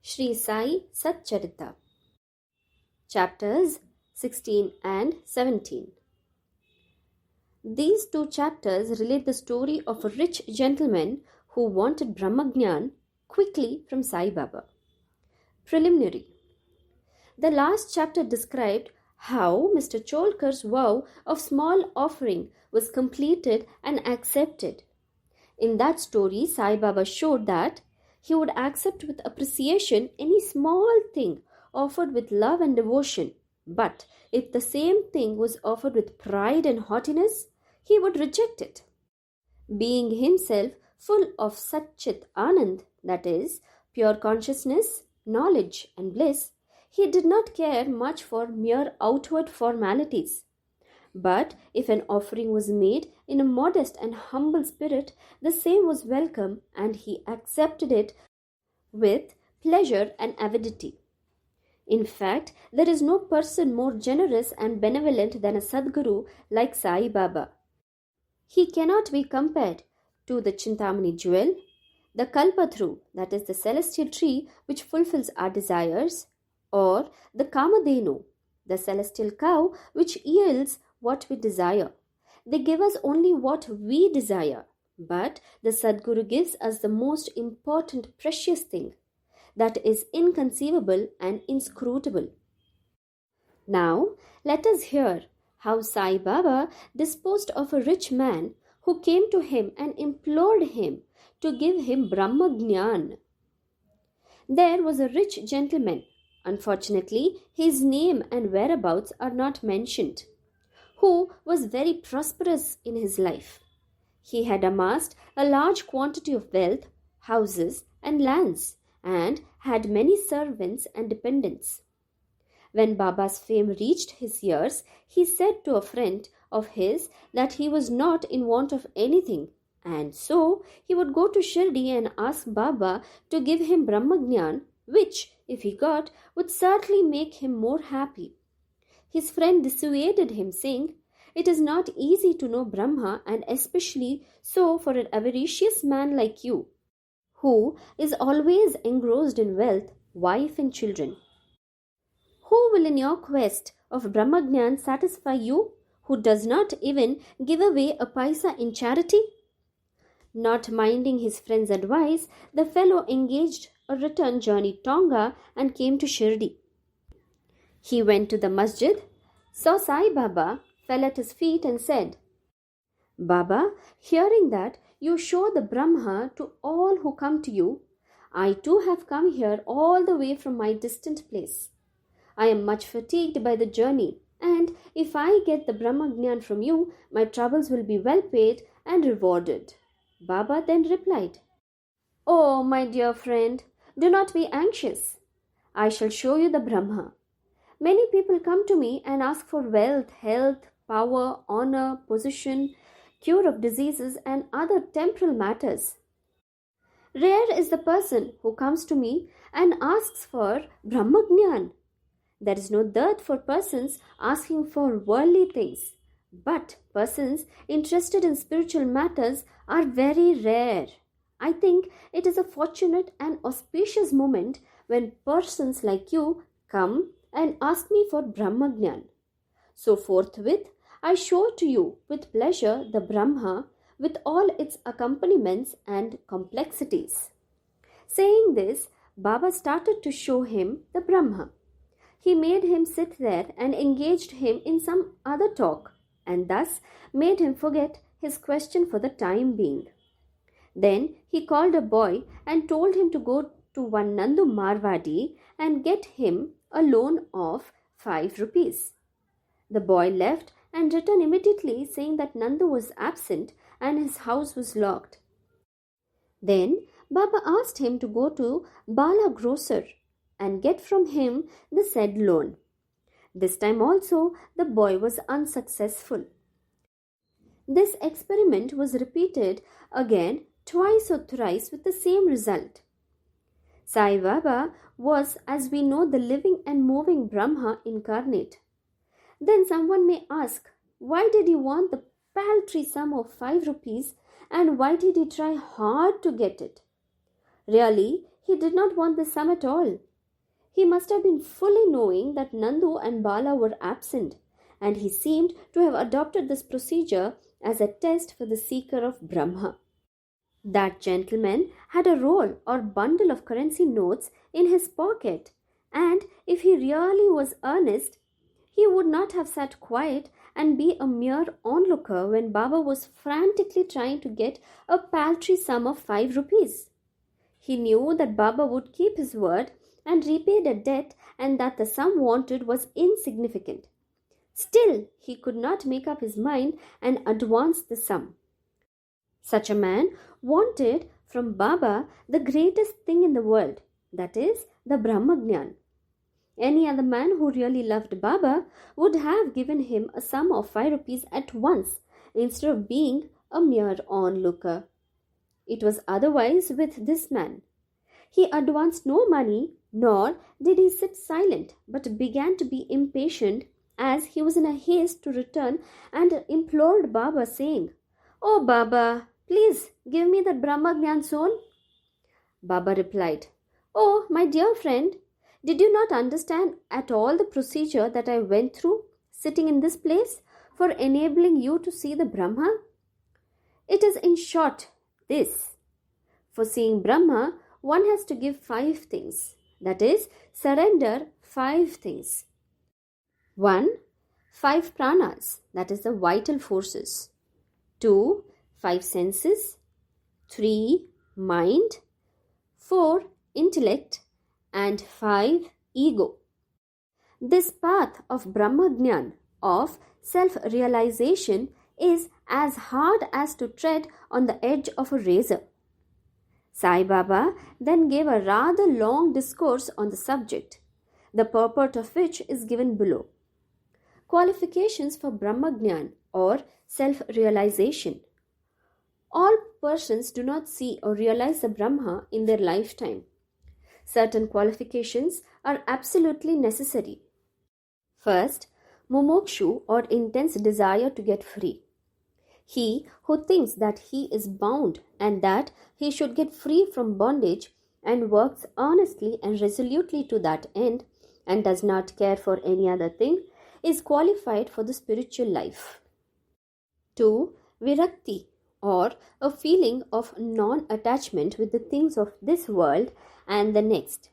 Shri Sai Satcharita, chapters 16 and 17. These two chapters relate the story of a rich gentleman who wanted Brahma Gnyan quickly from Sai Baba. Preliminary. The last chapter described how Mr. Cholkar's vow of small offering was completed and accepted. In that story, Sai Baba showed that he would accept with appreciation any small thing offered with love and devotion. But if the same thing was offered with pride and haughtiness, he would reject it. Being himself full of Satchit Anand, that is, pure consciousness, knowledge, and bliss, he did not care much for mere outward formalities. But if an offering was made in a modest and humble spirit, the same was welcome, and he accepted it with pleasure and avidity. In fact, there is no person more generous and benevolent than a Sadguru like Sai Baba. He cannot be compared to the Chintamani jewel, the Kalpatru, that is the celestial tree which fulfills our desires, or the Kamadhenu, the celestial cow which yields what we desire. They give us only what we desire, but the Sadguru gives us the most important, precious thing that is inconceivable and inscrutable. Now, let us hear how Sai Baba disposed of a rich man who came to him and implored him to give him Brahma Gnyan. There was a rich gentleman. Unfortunately, his name and whereabouts are not mentioned, who was very prosperous in his life. He had amassed a large quantity of wealth, houses, and lands, and had many servants and dependents. When Baba's fame reached his ears, he said to a friend of his that he was not in want of anything, and so he would go to Shirdi and ask Baba to give him Brahma Gnyan, which, if he got, would certainly make him more happy. His friend dissuaded him, saying, "It is not easy to know Brahma, and especially so for an avaricious man like you, who is always engrossed in wealth, wife, and children. Who will in your quest of Brahma Gnyan satisfy you, who does not even give away a paisa in charity?" Not minding his friend's advice, the fellow engaged a return journey Tonga and came to Shirdi. He went to the masjid, saw Sai Baba, fell at his feet and said, "Baba, hearing that you show the Brahma to all who come to you, I too have come here all the way from my distant place. I am much fatigued by the journey, and if I get the Brahma Gnyan from you, my troubles will be well paid and rewarded." Baba then replied, "Oh, my dear friend, do not be anxious. I shall show you the Brahma. Many people come to me and ask for wealth, health, power, honor, position, cure of diseases, and other temporal matters. Rare is the person who comes to me and asks for Brahma Gnyan. There is no dearth for persons asking for worldly things, but persons interested in spiritual matters are very rare. I think it is a fortunate and auspicious moment when persons like you come and ask me for Brahma Gnyan. So forthwith I show to you with pleasure the Brahma with all its accompaniments and complexities." Saying this, Baba started to show him the Brahma. He made him sit there and engaged him in some other talk, and thus made him forget his question for the time being. Then he called a boy and told him to go to one Nandu Marwadi and get him a loan of 5 rupees. The boy left and returned immediately, saying that Nandu was absent and his house was locked. Then Baba asked him to go to Bala Grocer and get from him the said loan. This time also the boy was unsuccessful. This experiment was repeated again twice or thrice with the same result. Sai Baba was, as we know, the living and moving Brahma incarnate. Then someone may ask, why did he want the paltry sum of 5 rupees and why did he try hard to get it? Really, he did not want this sum at all. He must have been fully knowing that Nandu and Bala were absent, and he seemed to have adopted this procedure as a test for the seeker of Brahma. That gentleman had a roll or bundle of currency notes in his pocket, and if he really was earnest, he would not have sat quiet and be a mere onlooker when Baba was frantically trying to get a paltry sum of 5 rupees. He knew that Baba would keep his word and repay the debt, and that the sum wanted was insignificant. Still, he could not make up his mind and advance the sum. Such a man wanted from Baba the greatest thing in the world, that is, the Brahma Gnyan. Any other man who really loved Baba would have given him a sum of 5 rupees at once instead of being a mere onlooker. It was otherwise with this man. He advanced no money, nor did he sit silent, but began to be impatient as he was in a haste to return and implored Baba, saying, "Oh Baba, please give me that Brahma Gnyan soon." Baba replied, "Oh, my dear friend, did you not understand at all the procedure that I went through, sitting in this place, for enabling you to see the Brahma? It is in short this. For seeing Brahma, one has to give 5 things, that is, surrender 5 things. 1. 5 pranas, that is the vital forces. 2. 5 senses. 3. Mind. 4. Intellect. And 5. Ego. This path of Brahma Gnyan, of self-realization, is as hard as to tread on the edge of a razor. Sai Baba then gave a rather long discourse on the subject, the purport of which is given below. Qualifications for Brahma Gnyan or self-realization. All persons do not see or realize the Brahma in their lifetime. Certain qualifications are absolutely necessary. First, mumukshu or intense desire to get free. He who thinks that he is bound and that he should get free from bondage and works earnestly and resolutely to that end and does not care for any other thing is qualified for the spiritual life. 2. Virakti or a feeling of non-attachment with the things of this world and the next.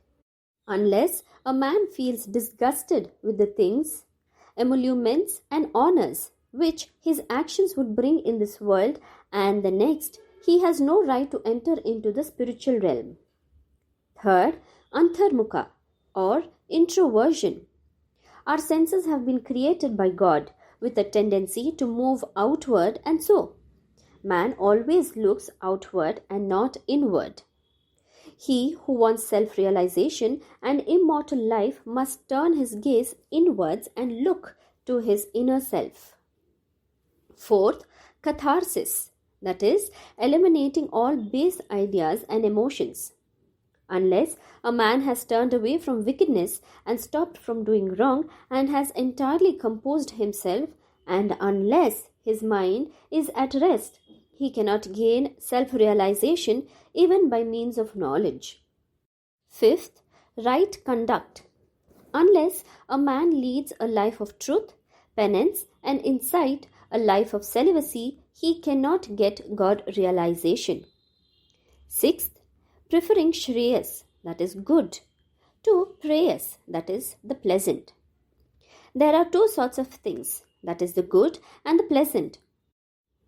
Unless a man feels disgusted with the things, emoluments and honors which his actions would bring in this world and the next, he has no right to enter into the spiritual realm. Third, antharmukha or introversion. Our senses have been created by God with a tendency to move outward, and so man always looks outward and not inward. He who wants self-realization and immortal life must turn his gaze inwards and look to his inner self. Fourth, catharsis, that is, eliminating all base ideas and emotions. Unless a man has turned away from wickedness and stopped from doing wrong and has entirely composed himself, and unless his mind is at rest, he cannot gain self-realization even by means of knowledge. Fifth, right conduct. Unless a man leads a life of truth, penance, and insight, a life of celibacy, he cannot get God realization. Sixth, preferring shreyas, that is good, to preyas, that is the pleasant. There are 2 sorts of things, that is the good and the pleasant.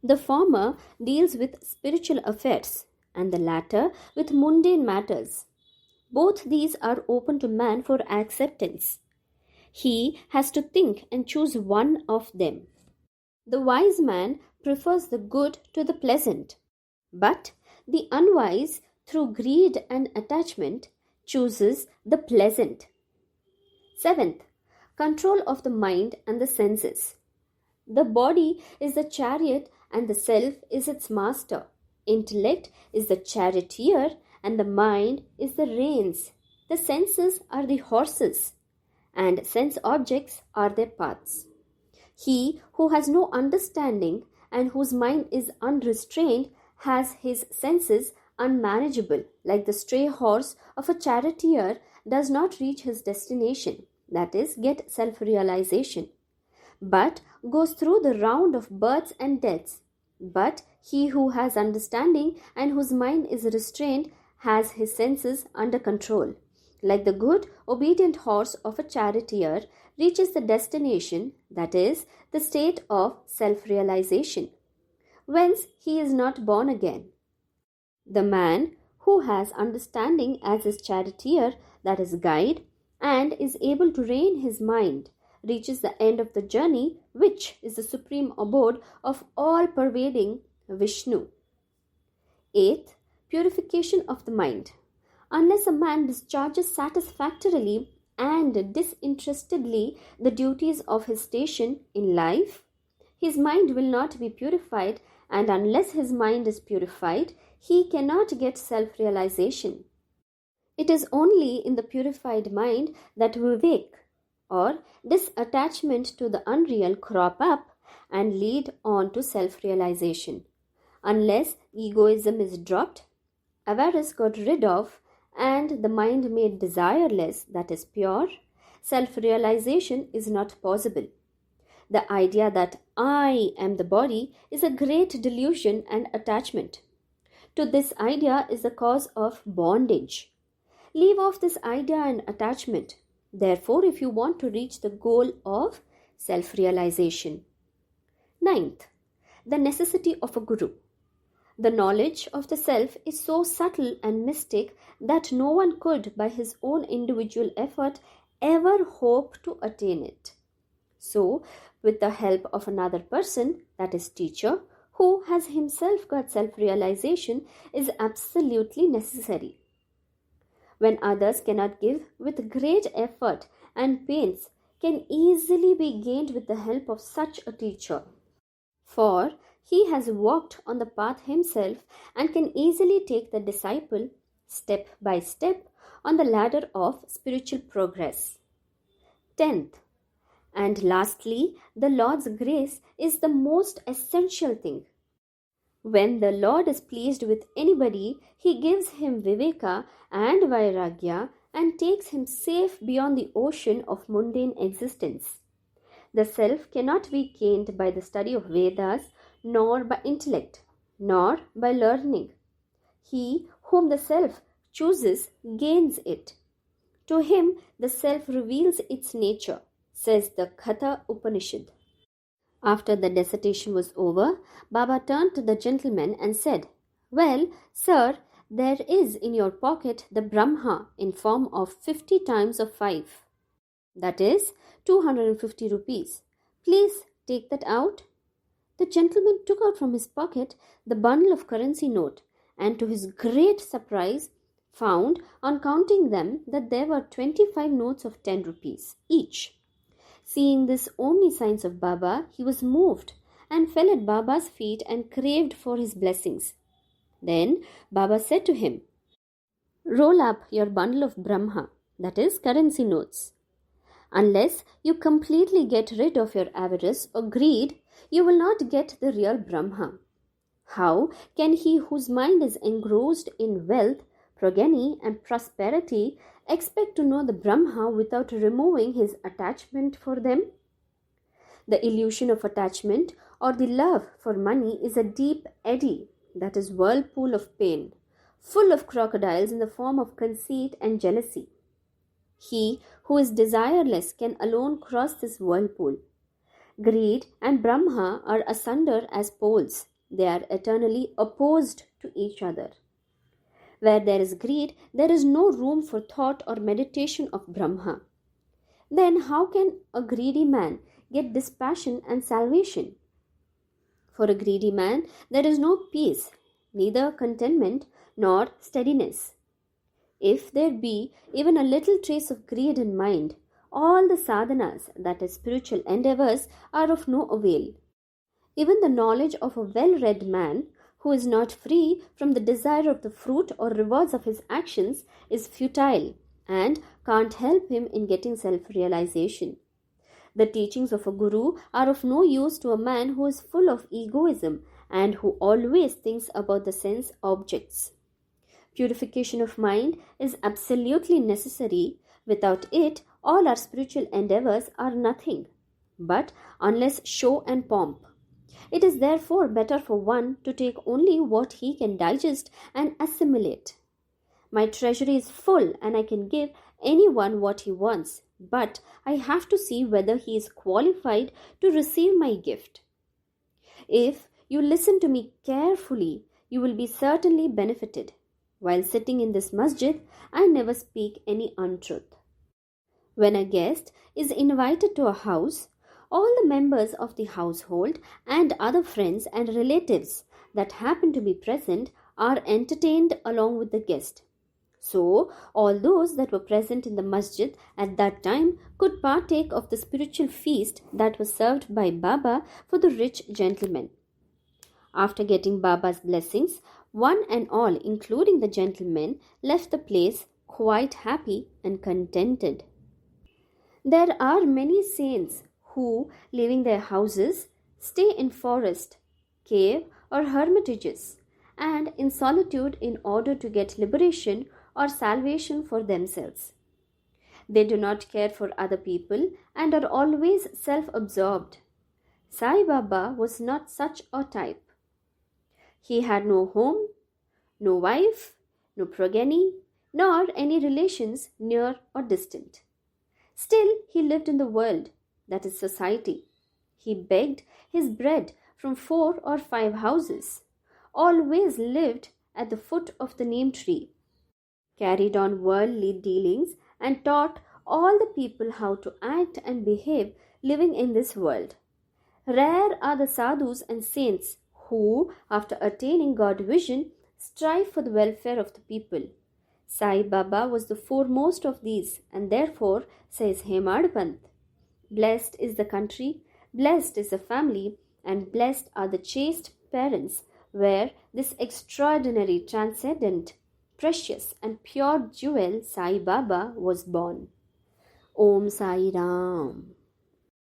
The former deals with spiritual affairs and the latter with mundane matters. Both these are open to man for acceptance. He has to think and choose one of them. The wise man prefers the good to the pleasant, but the unwise, through greed and attachment, chooses the pleasant. Seventh, control of the mind and the senses. The body is the chariot and the self is its master. Intellect is the charioteer and the mind is the reins. The senses are the horses and sense objects are their paths. He who has no understanding and whose mind is unrestrained has his senses unmanageable, like the stray horse of a charioteer does not reach his destination, that is, get self-realization, but goes through the round of births and deaths. But he who has understanding and whose mind is restrained has his senses under control. Like the good, obedient horse of a charioteer reaches the destination, that is, the state of self-realization, whence he is not born again. The man who has understanding as his charioteer, that is, guide, and is able to rein his mind, reaches the end of the journey, which is the supreme abode of all-pervading Vishnu. 8th, purification of the mind. Unless a man discharges satisfactorily and disinterestedly the duties of his station in life, his mind will not be purified, and unless his mind is purified, he cannot get self-realization. It is only in the purified mind that vivek, or disattachment to the unreal, crop up and lead on to self-realization. Unless egoism is dropped, avarice got rid of, and the mind made desireless, that is pure, self-realization is not possible. The idea that I am the body is a great delusion and attachment. To this idea is the cause of bondage. Leave off this idea and attachment, therefore, if you want to reach the goal of self-realization. 9th, the necessity of a guru. The knowledge of the self is so subtle and mystic that no one could, by his own individual effort, ever hope to attain it. So, with the help of another person, that is teacher, who has himself got self-realization, is absolutely necessary. When others cannot give with great effort and pains, can easily be gained with the help of such a teacher. For he has walked on the path himself and can easily take the disciple step by step on the ladder of spiritual progress. 10th, and lastly, the Lord's grace is the most essential thing. When the Lord is pleased with anybody, he gives him viveka and vairagya and takes him safe beyond the ocean of mundane existence. The self cannot be gained by the study of Vedas, nor by intellect, nor by learning. He whom the self chooses gains it. To him the self reveals its nature, says the Katha Upanishad. After the dissertation was over, Baba turned to the gentleman and said, "Well, sir, there is in your pocket the Brahma in form of 50 times of 5. That is 250 rupees. Please take that out." The gentleman took out from his pocket the bundle of currency note, and to his great surprise found, on counting them, that there were 25 notes of 10 rupees each. Seeing this omniscience of Baba, he was moved and fell at Baba's feet and craved for his blessings. Then Baba said to him, "Roll up your bundle of Brahma, that is currency notes. Unless you completely get rid of your avarice or greed, you will not get the real Brahma. How can he whose mind is engrossed in wealth, progeny and prosperity expect to know the Brahma without removing his attachment for them? The illusion of attachment or the love for money is a deep eddy, that is whirlpool of pain, full of crocodiles in the form of conceit and jealousy. He who is desireless can alone cross this whirlpool. Greed and Brahma are asunder as poles. They are eternally opposed to each other. Where there is greed, there is no room for thought or meditation of Brahma. Then how can a greedy man get dispassion and salvation? For a greedy man, there is no peace, neither contentment nor steadiness. If there be even a little trace of greed in mind, all the sadhanas, that is spiritual endeavors, are of no avail. Even the knowledge of a well-read man, who is not free from the desire of the fruit or rewards of his actions, is futile and can't help him in getting self-realization. The teachings of a guru are of no use to a man who is full of egoism and who always thinks about the sense objects. Purification of mind is absolutely necessary. Without it, all our spiritual endeavors are nothing but unless show and pomp. It is therefore better for one to take only what he can digest and assimilate. My treasury is full and I can give anyone what he wants, but I have to see whether he is qualified to receive my gift. If you listen to me carefully, you will be certainly benefited. While sitting in this masjid, I never speak any untruth. When a guest is invited to a house, all the members of the household and other friends and relatives that happen to be present are entertained along with the guest. So, all those that were present in the masjid at that time could partake of the spiritual feast that was served by Baba for the rich gentleman. After getting Baba's blessings, one and all, including the gentlemen, left the place quite happy and contented. There are many saints who, leaving their houses, stay in forest, cave, or hermitages, and in solitude in order to get liberation or salvation for themselves. They do not care for other people and are always self-absorbed. Sai Baba was not such a type. He had no home, no wife, no progeny, nor any relations near or distant. Still, he lived in the world, that is society. He begged his bread from 4 or 5 houses, always lived at the foot of the neem tree, carried on worldly dealings, and taught all the people how to act and behave living in this world. Rare are the sadhus and saints who, after attaining God vision, strive for the welfare of the people. Sai Baba was the foremost of these, and therefore, says Hemadpant, blessed is the country, blessed is the family, and blessed are the chaste parents, where this extraordinary, transcendent, precious, and pure jewel Sai Baba was born. Om Sai Ram.